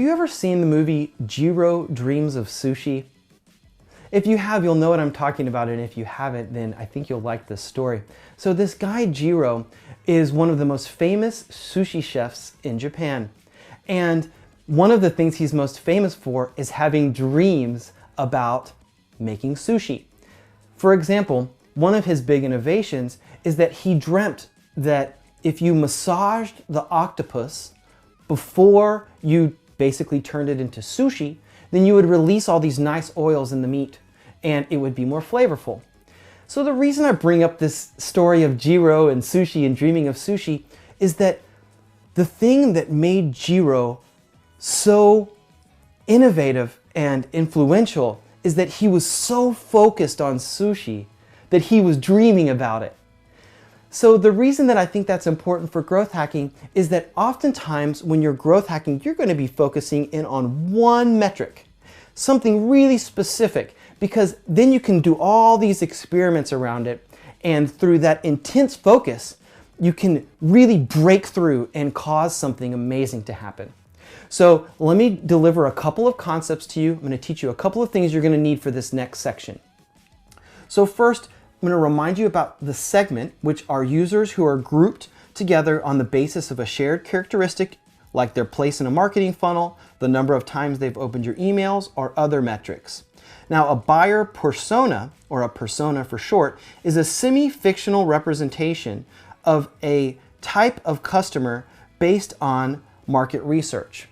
you ever seen the movie Jiro Dreams of Sushi? If you have, you'll know what I'm talking about, and if you haven't, then I think you'll like this story. So this guy Jiro is one of the most famous sushi chefs in Japan. And one of the things he's most famous for is having dreams about making sushi. For example, one of his big innovations is that he dreamt that if you massaged the octopus before you basically turned it into sushi, then you would release all these nice oils in the meat and it would be more flavorful. So the reason I bring up this story of Jiro and sushi and dreaming of sushi is that the thing that made Jiro so innovative and influential is that he was so focused on sushi that he was dreaming about it. So the reason that I think that's important for growth hacking is that oftentimes when you're growth hacking, you're going to be focusing in on one metric, something really specific, because then you can do all these experiments around it, and through that intense focus, you can really break through and cause something amazing to happen. So let me deliver a couple of concepts to you. I'm going to teach you a couple of things you're going to need for this next section. So first, I'm going to remind you about the segment, which are users who are grouped together on the basis of a shared characteristic, like their place in a marketing funnel, the number of times they've opened your emails, or other metrics. Now, a buyer persona, or a persona for short, is a semi-fictional representation of a type of customer based on market research.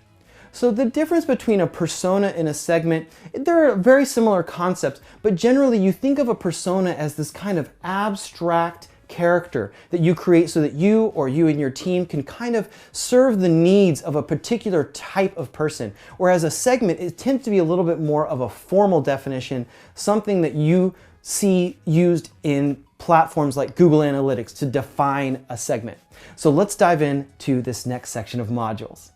So the difference between a persona and a segment, there are very similar concepts, but generally you think of a persona as this kind of abstract character that you create so that you or you and your team can kind of serve the needs of a particular type of person. Whereas a segment, it tends to be a little bit more of a formal definition, something that you see used in platforms like Google Analytics to define a segment. So let's dive into this next section of modules.